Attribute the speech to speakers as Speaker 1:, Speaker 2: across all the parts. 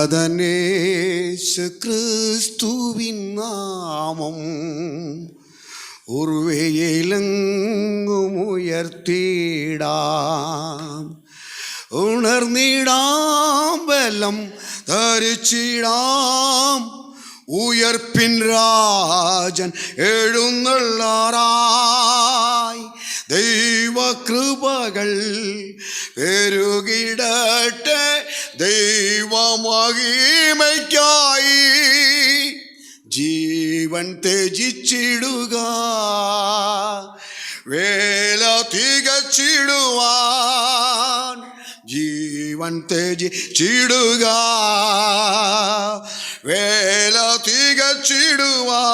Speaker 1: ഉന്നതനേശു ക്രിസ്തുവിൻ നാമം ഉർവയിലെങ്ങും ഉയർത്തിടാം. ഉണർന്നിടാം, ബലം ധരിച്ചിടാം, ഉയർപ്പിൻ രാജൻ എഴുന്നള്ളാറായി. ദൈവകൃപകൾ പെരുകിടട്ടെ ദൈവമഹിമയ്ക്കായി. ജീവൻ ത്യജിച്ചിടുക, വേല തികച്ചിടുവാൻ. ജീവൻ ത്യജിച്ചിടുക, വേല തികച്ചിടുവാൻ.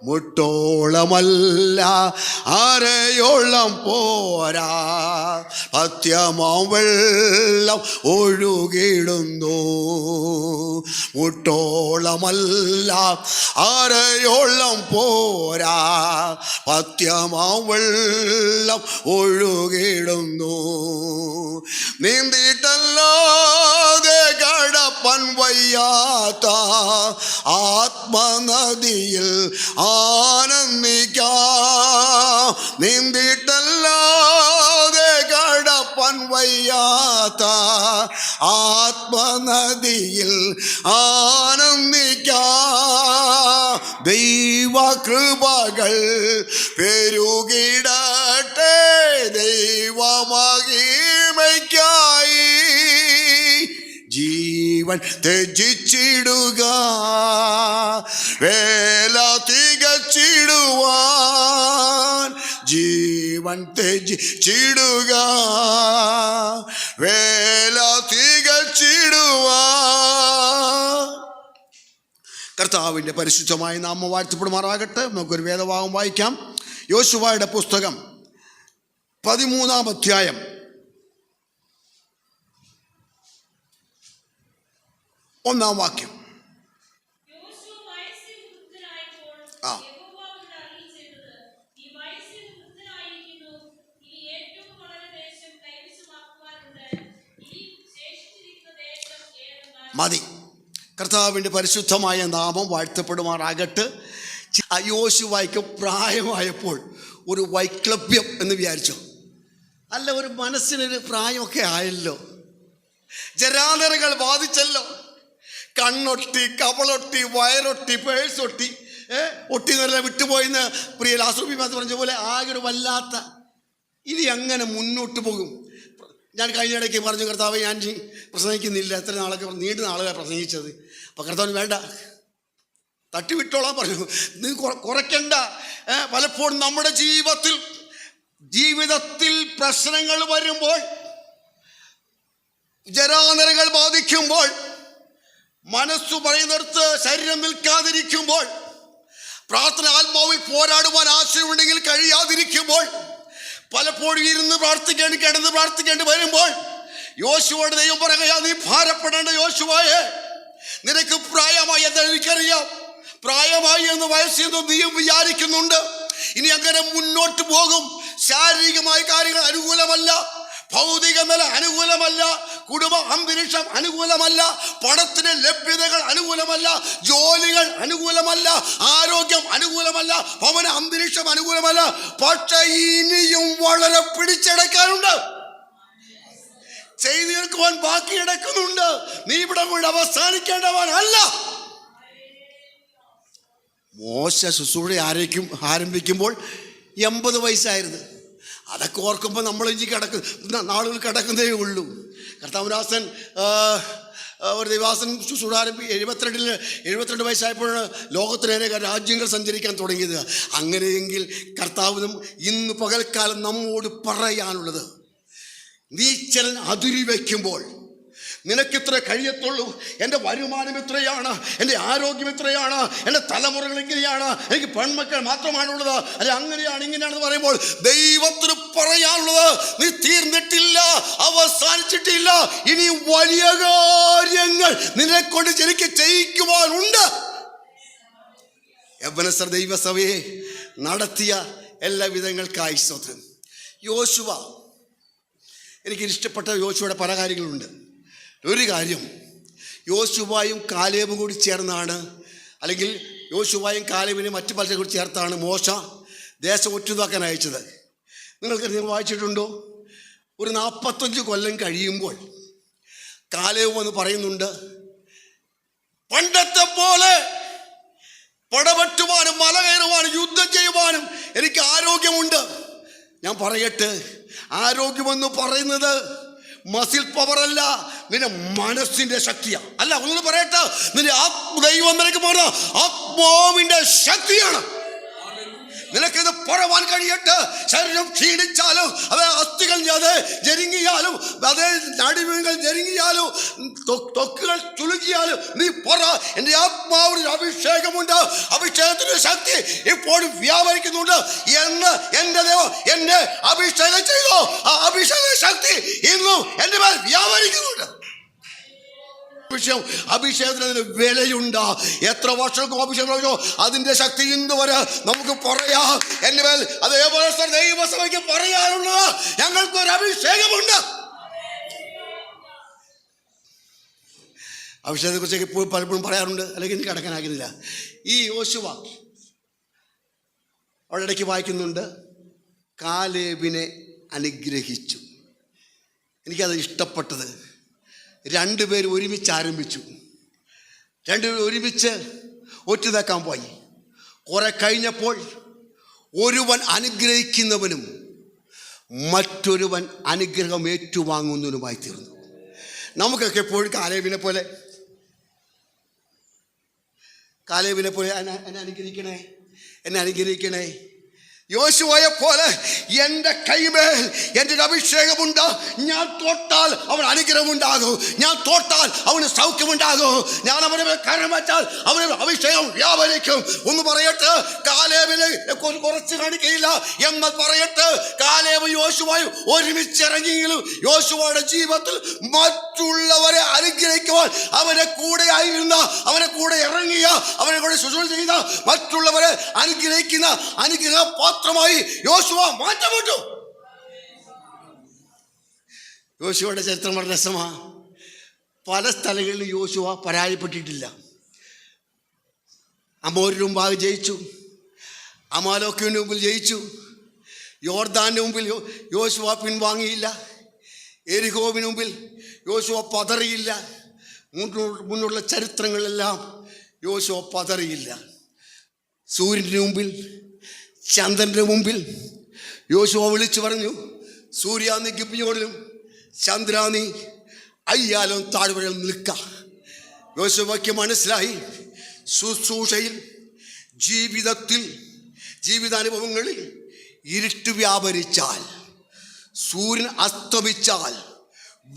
Speaker 1: മുട്ടോളമല്ല അരയോളം പോരാ, പത്യമാം വെള്ളം ഒഴുകിടുന്നു. മുട്ടോളമല്ല അരയോളം പോരാ, പത്യമാം വെള്ളം ഒഴുകിടുന്നു. നീന്തിയിട്ടല്ലാതെ കടപ്പൻ വയ്യാത്ത ആത്മനദിയിൽ ആനന്ദിക്കാം. നീന്തിയിട്ടല്ലാതെ കടപ്പൻ വയ്യാത്ത ആത്മനദിയിൽ ആനന്ദിക്കാം. ദൈവകൃപകൾ പെരുകിടട്ടെ ദൈവമഹിമയ്ക്കായി. ജീവൻ ത്യജിച്ചിടുക, വേല തികച്ചിടുവാൻ. ജീവൻ ത്യജിച്ചിടുക, വേല തികച്ചിടുവാൻ. കർത്താവിൻ്റെ പരിശുദ്ധമായ നാമം വാഴ്ത്തപ്പെടുമാറാകട്ടെ. നമുക്കൊരു വേദഭാഗം വായിക്കാം. യോശുവയുടെ പുസ്തകം 13-ാം അധ്യായം 1-ാം വാക്യം. മതി. കർത്താവിൻ്റെ പരിശുദ്ധമായ നാമം വാഴ്ത്തപ്പെടുമാറാകട്ടെ. യോശുവയ്ക്ക് പ്രായമായപ്പോൾ ഒരു വൈക്ലഭ്യം എന്ന് വിചാരിച്ചോ? അല്ല, ഒരു മനസ്സിനൊരു പ്രായമൊക്കെ ആയല്ലോ, ജരാനരകൾ ബാധിച്ചല്ലോ. കണ്ണൊട്ടി, കവളൊട്ടി, വയറൊട്ടി, പേഴ്സൊട്ടി, ഒട്ടി നല്ല വിട്ടുപോയിന്ന് പ്രിയ ലാസ്രുബിമാസ് പറഞ്ഞ പോലെ ആകെ ഒരു വല്ലാത്ത. ഇനി അങ്ങനെ മുന്നോട്ട് പോകും. ഞാൻ കഴിഞ്ഞിടയ്ക്ക് പറഞ്ഞു, കർത്താവ് ഞാൻ പ്രസംഗിക്കുന്നില്ല, എത്ര നാളൊക്കെ നീണ്ട നാളുകളാണ് പ്രസംഗിച്ചത്. അപ്പം കർത്താവിന് വേണ്ട, തട്ടിവിട്ടോളാൻ പറഞ്ഞു. നീ കുറയ്ക്കണ്ട. പലപ്പോഴും നമ്മുടെ ജീവിതത്തിൽ പ്രശ്നങ്ങൾ വരുമ്പോൾ, ജരാനരകൾ ബാധിക്കുമ്പോൾ, മനസ്സു പറയുന്നിടത്ത് ശരീരം നിൽക്കാതിരിക്കുമ്പോൾ, പ്രാർത്ഥന ആത്മാവിൽ പോരാടുവാൻ ആശയമുണ്ടെങ്കിൽ കഴിയാതിരിക്കുമ്പോൾ, പലപ്പോഴും ഇരുന്ന് പ്രാർത്ഥിക്കേണ്ടി കിടന്ന് പ്രാർത്ഥിക്കേണ്ടി വരുമ്പോൾ, യോശുവയുടെ ദൈവം പറയുക, നീ ഭാരപ്പെടേണ്ട യോശുവയെ, നിനക്ക് പ്രായമായി എന്ന് എനിക്കറിയാം. പ്രായമായി എന്ന് വയസ്സെന്ന് നീയും വിചാരിക്കുന്നുണ്ട്. ഇനി അങ്ങനെ മുന്നോട്ട് പോകും. ശാരീരികമായ കാര്യങ്ങൾ അനുകൂലമല്ല, ഭൗതിക നില അനുകൂലമല്ല, കുടുംബ അന്തരീക്ഷം അനുകൂലമല്ല, പണത്തിന് ലഭ്യതകൾ അനുകൂലമല്ല, ജോലികൾ അനുകൂലമല്ല, ആരോഗ്യം അനുകൂലമല്ല, ഭവന അന്തരീക്ഷം അനുകൂലമല്ല. പക്ഷെ ഇനിയും വളരെ പിടിച്ചെടുക്കാനുണ്ട്, ചെയ്തു തീർക്കുവാൻ ബാക്കി കിടക്കുന്നുണ്ട്. നീ ഇവിടെ കൊണ്ട് അവസാനിക്കേണ്ടവനല്ല. മോശ ശുശ്രൂഷ ആരംഭിക്കുമ്പോൾ 80 വയസ്സായിരുന്നു. അതൊക്കെ ഓർക്കുമ്പോൾ നമ്മൾ ഇഞ്ചി നാളുകൾ കിടക്കുന്നതേ ഉള്ളൂ. കർത്താവദാസൻ ഒരു ദിവാസൻ ശുശ്രൂഷ 72 വയസ്സായപ്പോഴാണ് ലോകത്തിനേറെ രാജ്യങ്ങൾ സഞ്ചരിക്കാൻ തുടങ്ങിയത്. അങ്ങനെയെങ്കിൽ കർത്താവിനും ഇന്ന് പകൽക്കാലം നമ്മോട് പറയാനുള്ളത്, നീ ചില അതിരി വയ്ക്കുമ്പോൾ നിനക്കിത്ര കഴിയത്തുള്ളൂ, എൻ്റെ വരുമാനം ഇത്രയാണ്, എൻ്റെ ആരോഗ്യം ഇത്രയാണ്, എൻ്റെ തലമുറകൾ ഇങ്ങനെയാണ്, എനിക്ക് പെൺമക്കൾ മാത്രമാണുള്ളത്, അല്ലെ അങ്ങനെയാണ് ഇങ്ങനെയാണെന്ന് പറയുമ്പോൾ ദൈവത്തിന് പറയാനുള്ളത്, നീ തീർന്നിട്ടില്ല, അവസാനിച്ചിട്ടില്ല, ഇനി വലിയ കാര്യങ്ങൾ നിന്നെക്കൊണ്ട് ശരിക്ക് ചെയ്യിക്കുവാനുണ്ട്. എബ്നേസർ ദൈവസഭയെ നടത്തിയ എല്ലാ വിധങ്ങൾക്കായി സ്തോത്രം. യോശുവ, എനിക്ക് ഇഷ്ടപ്പെട്ട യോശുവയുടെ പല കാര്യങ്ങളുണ്ട്. ഒരു കാര്യം, യോശുവയും കാലേബും കൂടി ചേർന്നാണ്, അല്ലെങ്കിൽ യോശുവയും കാലേബിനെ മറ്റു പലരും കൂടി ചേർത്താണ് മോശ ദേശം ഒറ്റുതാക്കാൻ അയച്ചത്. നിങ്ങൾ വായിച്ചിട്ടുണ്ടോ? ഒരു 45 കൊല്ലം കഴിയുമ്പോൾ കാലേബ് വന്ന് പറയുന്നുണ്ട്, പണ്ടത്തെ പോലെ പടവെട്ടുവാനും മല കയറുവാനും യുദ്ധം ചെയ്യുവാനും എനിക്ക് ആരോഗ്യമുണ്ട്. ഞാൻ പറയട്ടെ, ആരോഗ്യമെന്ന് പറയുന്നത് മസിൽ പവർ അല്ല, നിന്റെ മനസ്സിന്റെ ശക്തിയാ. അല്ല, ഒന്നും പറയട്ടെ, നിന്റെ ദൈവം നിനക്ക് പറഞ്ഞ ആത്മാവിന്റെ ശക്തിയാണ്. നിനക്കിത് പറവാൻ കഴിയട്ടെ. ശരീരം ക്ഷീണിച്ചാലും, അത് അസ്ഥികൾ ജരുങ്ങിയാലും, അതേ നടുവുകൾ ജരുങ്ങിയാലും, ത്വക്കുകൾ ചുളുകിയാലും നീ പറ, എൻ്റെ ആത്മാവിന് അഭിഷേകമുണ്ട്, അഭിഷേകത്തിന്റെ ശക്തി ഇപ്പോഴും വ്യാപരിക്കുന്നുണ്ട് എന്ന് എൻ്റെ ദൈവം എന്നെ അഭിഷേകം ചെയ്തു. ആ അഭിഷേക ശക്തി ഇന്നും എൻ്റെ മേൽ വ്യാപരിക്കുന്നുണ്ട്. അഭിഷേകത്തിന് വിലയുണ്ട്. എത്ര വർഷങ്ങൾക്കും അഭിഷേകം അതിന്റെ ശക്തി ഇന്ന് വരെ നമുക്ക് പറയാം. എന്റെ മേൽ അതേപോലെ ദൈവസഭയ്ക്ക് പറയാനുള്ളത്, ഞങ്ങൾക്കൊരു അഭിഷേകമുണ്ട്. അഭിഷേകത്തെ കുറിച്ച് ഇപ്പോൾ പലപ്പോഴും പറയാറുണ്ട്, അല്ലെങ്കിൽ എനിക്ക് അടക്കാനാകുന്നില്ല. ഈ യോശുവ അവിടെ ഇടയ്ക്ക് വായിക്കുന്നുണ്ട്, കാലേബിനെ അനുഗ്രഹിച്ചു. എനിക്കത് ഇഷ്ടപ്പെട്ടത്, രണ്ടുപേരും ഒരുമിച്ച് ആരംഭിച്ചു, രണ്ടുപേരും ഒരുമിച്ച് ഒറ്റുതാക്കാൻ പോയി. കുറെ കഴിഞ്ഞപ്പോൾ ഒരുവൻ അനുഗ്രഹിക്കുന്നവനും മറ്റൊരുവൻ അനുഗ്രഹം ഏറ്റുവാങ്ങുന്നവനുമായി തീർന്നു. നമുക്കൊക്കെ എപ്പോഴും കാലേബിനെ പോലെ എന്നെ അനുഗ്രഹിക്കണേ, എന്നെ അനുഗ്രഹിക്കണേ. യോശുവയെ പോലെ എൻ്റെ കൈമേൽ എൻ്റെ അഭിഷേകമുണ്ട്. ഞാൻ തൊട്ടാൽ അവന് അനുഗ്രഹമുണ്ടാകും, ഞാൻ തൊട്ടാൽ അവന് സൗഖ്യമുണ്ടാകും, ഞാൻ അവനെ കരം വെച്ചാൽ അവന് അഭിഷേകം വ്യാപരിക്കും. ഒന്ന് പറയട്ടെ, കാലേബിനെ കുറച്ച് കാണിക്കയില്ല എന്ന് പറയട്ടെ. കാലേബ് യോശുവയും ഒരുമിച്ചിറങ്ങിയെങ്കിലും യോശുവയുടെ ജീവിതത്തിൽ മറ്റുള്ളവരെ അനുഗ്രഹിക്കുവാൻ അവനെ കൂടെ ആയിരുന്ന, അവനെ കൂടെ ഇറങ്ങിയ, അവനെ കൂടെ ശുശ്രൂഷ ചെയ്ത, മറ്റുള്ളവരെ അനുഗ്രഹിക്കുന്ന അനുഗ്രഹ മാത്രമായി യോശുവ മാറ്റപ്പെട്ടു. യോശുവയുടെ ചരിത്രം വളരെ രസമാണ്. പല സ്ഥലങ്ങളിലും യോശുവ പരാജയപ്പെട്ടിട്ടില്ല. അമോരിന് മുമ്പാകെ ജയിച്ചു, അമാലോക്കിന്റെ മുമ്പിൽ ജയിച്ചു, യോർദാന്റെ മുമ്പിൽ യോശുവ പിൻവാങ്ങിയില്ല, എരിഹോവിന് മുമ്പിൽ യോശുവ പതറിയില്ല. മുന്നുള്ള ചരിത്രങ്ങളെല്ലാം യോശുവ പതറിയില്ല. സൂര്യൻ്റെ മുമ്പിൽ, ചന്ദ്രൻ്റെ മുമ്പിൽ യോശുവ വിളിച്ചു പറഞ്ഞു, സൂര്യ നീ ഗിബിയോണിലും ചന്ദ്ര നീ അയ്യാലും താഴ്വരയിൽ നിൽക്ക. യോശുവയ്ക്ക് മനസ്സിലായി, ശുശ്രൂഷയിൽ, ജീവിതത്തിൽ, ജീവിതാനുഭവങ്ങളിൽ ഇരുട്ട് വ്യാപരിച്ചാൽ, സൂര്യൻ അസ്തമിച്ചാൽ,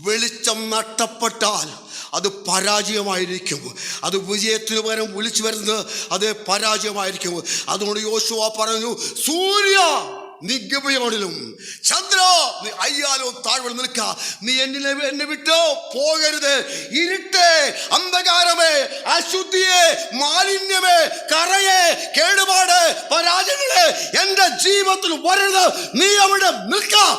Speaker 1: വെളിച്ചം നഷ്ടപ്പെട്ടാൽ അത് പരാജയമായിരിക്കും. അത് വിജയത്തിന് പകരം വിളിച്ചു വരുന്നത് അത് പരാജയമായിരിക്കും. അതുകൊണ്ട് യോശുവ പറഞ്ഞു, സൂര്യ നീ ഗിബെയോണിലും, ചന്ദ്ര നീ അയ്യാലും താഴ്വരയിൽ നിൽക്ക. നീ എന്നെ വിട്ടോ പോകരുത്. ഇരുട്ടേ, അന്ധകാരമേ, അശുദ്ധിയെ, മാലിന്യമേ, കറയെ, കേടുപാട്, പരാജയങ്ങളെ എൻ്റെ ജീവിതത്തിൽ വരരുത്. നീ അവിടെ നിൽക്കാം.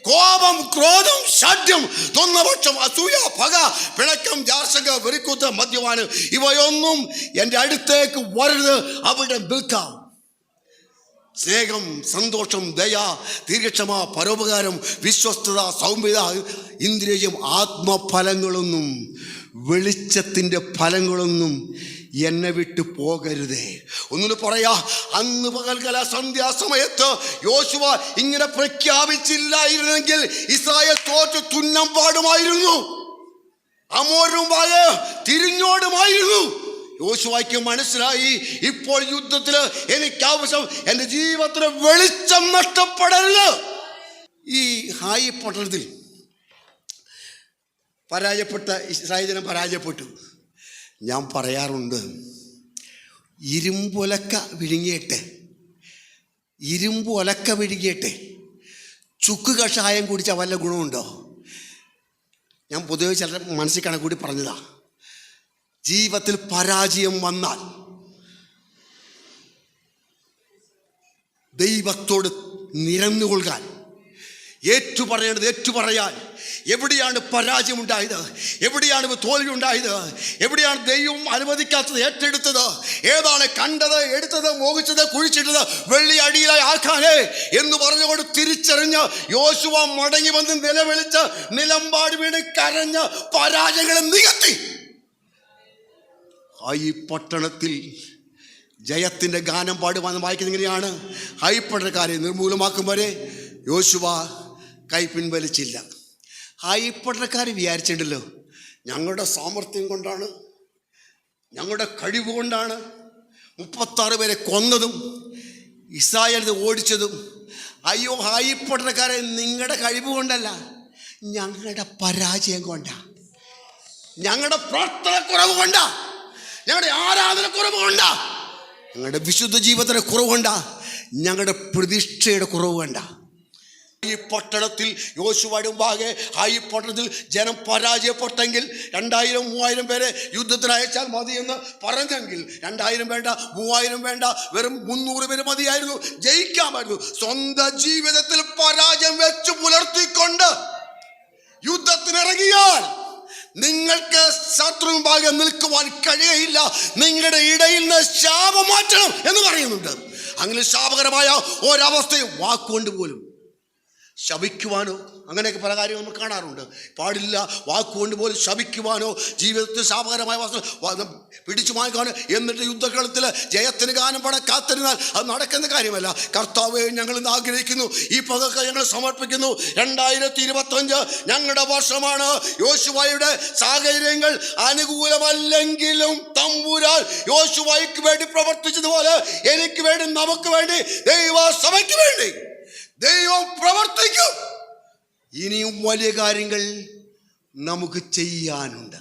Speaker 1: കോപം, ക്രോധം, ഷാഠ്യം, തൊന്നപക്ഷം, അസൂയ, പക, പിണക്കം, ജാർശങ്ക, വെറിക്കൂത്ത്, മദ്യപാനം ഇവയൊന്നും എൻ്റെ അടുത്തേക്ക് വരരുത്. അവിടെ നിൽക്കാം. സ്നേഹം, സന്തോഷം, ദയ, ദീർഘക്ഷമ, പരോപകാരം, വിശ്വസ്തത, സൗമ്യത, ഇന്ദ്രിയം, ആത്മഫലങ്ങളൊന്നും, വെളിച്ചത്തിൻ്റെ ഫലങ്ങളൊന്നും എന്നെ വിട്ടു പോകരുതേ. ഒന്നുകൂടി പറയാ, അന്ന് പകൽക്കല സന്ധ്യാസമയത്ത് യോശുവ ഇങ്ങനെ പ്രഖ്യാപിച്ചില്ലായിരുന്നെങ്കിൽ ഇസ്രായേൽ തോറ്റ് തുന്നം പാടുമായിരുന്നു, അമോരുമായ തിരിഞ്ഞോടുമായിരുന്നു. യോശുവയ്ക്ക് മനസ്സിലായി, ഇപ്പോൾ യുദ്ധത്തിൽ എനിക്ക് ആവശ്യം എൻ്റെ ജീവിതത്തിന് വെളിച്ചം നഷ്ടപ്പെടരുത്. ഈ ഹായി പട്ടണത്തിൽ പരാജയപ്പെട്ട ഇസ്രായേൽ ജനം പരാജയപ്പെട്ടു. ഞാൻ പറയാറുണ്ട്, ഇരുമ്പൊലക്ക വിഴുങ്ങിയിട്ട് ചുക്ക് കഷായം കുടിച്ചാൽ വല്ല ഗുണമുണ്ടോ? ഞാൻ പൊതുവെ ചില മനസ്സിൽ കണക്കൂടി പറഞ്ഞതാ. ജീവിതത്തിൽ പരാജയം വന്നാൽ ദൈവത്തോട് നിരന്നുകൊള്ളുക, ഏറ്റുപറയേണ്ടത് ഏറ്റുപറയാൻ. എവിടെയാണ് പരാജയമുണ്ടായത്? എവിടെയാണ് തോൽവി ഉണ്ടായത്? എവിടെയാണ് ദൈവം അനുവദിക്കാത്തത് ഏറ്റെടുത്തത്? ഏതാണ് കണ്ടത്, എടുത്തത്, മോഹിച്ചത്, കുഴിച്ചിട്ടത് വെള്ളി അടിയിലായി ആക്കാനേ എന്ന് പറഞ്ഞുകൊണ്ട് തിരിച്ചറിഞ്ഞ് യോശുവ മടങ്ങി വന്ന് നിലവിളിച്ച് നിലമ്പാട് വീണ് കരഞ്ഞ് പരാജയങ്ങളെ നികത്തി. ഈ പട്ടണത്തിൽ ജയത്തിൻ്റെ ഗാനം പാടുവാൻ വായിക്കുന്നത് എങ്ങനെയാണ്? പട്ടണക്കാരെ നിർമൂലമാക്കും വരെ യോശുവ കൈ പിൻവലിച്ചില്ല. പട്ടണക്കാർ വിചാരിച്ചിട്ടുണ്ടല്ലോ, ഞങ്ങളുടെ സാമർഥ്യം കൊണ്ടാണ്, ഞങ്ങളുടെ കഴിവ് കൊണ്ടാണ് 36 പേരെ കൊന്നതും ഇസ്രായേലിനെ ഓടിച്ചതും. അയ്യോ, പട്ടണക്കാരെ, നിങ്ങളുടെ കഴിവ് കൊണ്ടല്ല, ഞങ്ങളുടെ പരാജയം കൊണ്ടാ, ഞങ്ങളുടെ പ്രാർത്ഥനക്കുറവ് കൊണ്ടാ, ഞങ്ങളുടെ ആരാധനക്കുറവ് കൊണ്ടാ, ഞങ്ങളുടെ വിശുദ്ധ ജീവിതത്തിൻ്റെ കുറവ് കൊണ്ടാ, ഞങ്ങളുടെ പ്രതീക്ഷയുടെ കുറവ് കൊണ്ടാ. ഈ പട്ടണത്തിൽ യോശുവയുടെ മുമ്പാകെ ഈ പട്ടണത്തിൽ ജനം പരാജയപ്പെട്ടെങ്കിൽ 2000-3000 പേരെ യുദ്ധത്തിന് അയച്ചാൽ മതി എന്ന് പറഞ്ഞെങ്കിൽ 2000 വേണ്ട, 3000 വേണ്ട, വെറും 300 പേര് മതിയായിരുന്നു, ജയിക്കാമായിരുന്നു. സ്വന്തം ജീവിതത്തിൽ പരാജയം വെച്ച് പുലർത്തിക്കൊണ്ട് യുദ്ധത്തിനിറങ്ങിയാൽ നിങ്ങൾക്ക് ശത്രു മുമ്പാകെ നിൽക്കുവാൻ കഴിയയില്ല. നിങ്ങളുടെ ഇടയിൽ നിന്ന് ശാപം മാറ്റണം എന്ന് പറയുന്നുണ്ട്. അങ്ങനെ ശാപകരമായ ഒരവസ്ഥയും വാക്കുകൊണ്ട് പോലും ശപിക്കുവാനോ അങ്ങനെയൊക്കെ പല കാര്യങ്ങൾ നമ്മൾ കാണാറുണ്ട്. പാടില്ല, വാക്കുകൊണ്ട് പോലും ശപിക്കുവാനോ ജീവിതത്തിൽ ശാപകരമായ വസ്തു പിടിച്ചു മാറ്റാനോ, എന്നിട്ട് യുദ്ധകളത്തിൽ ജയത്തിന് ഗാനം പാടാൻ കാത്തിരുന്നാൽ അത് നടക്കുന്ന കാര്യമല്ല. കർത്താവേ, ഞങ്ങൾ ഇന്ന് ആഗ്രഹിക്കുന്നു, ഈ പകക്ക് ഞങ്ങൾ സമർപ്പിക്കുന്നു. 2025 ഞങ്ങളുടെ വർഷമാണ്. യോശുവയുടെ സാഹചര്യങ്ങൾ അനുകൂലമല്ലെങ്കിലും തമ്പുരാൻ യോശുവയ്ക്ക് വേണ്ടി പ്രവർത്തിച്ചതുപോലെ എനിക്ക് വേണ്ടി, നമുക്ക് വേണ്ടി, ദൈവസഭയ്ക്ക് വേണ്ടി ദൈവം പ്രവർത്തിക്കും. ഇനിയും വലിയ കാര്യങ്ങൾ നമുക്ക് ചെയ്യാനുണ്ട്.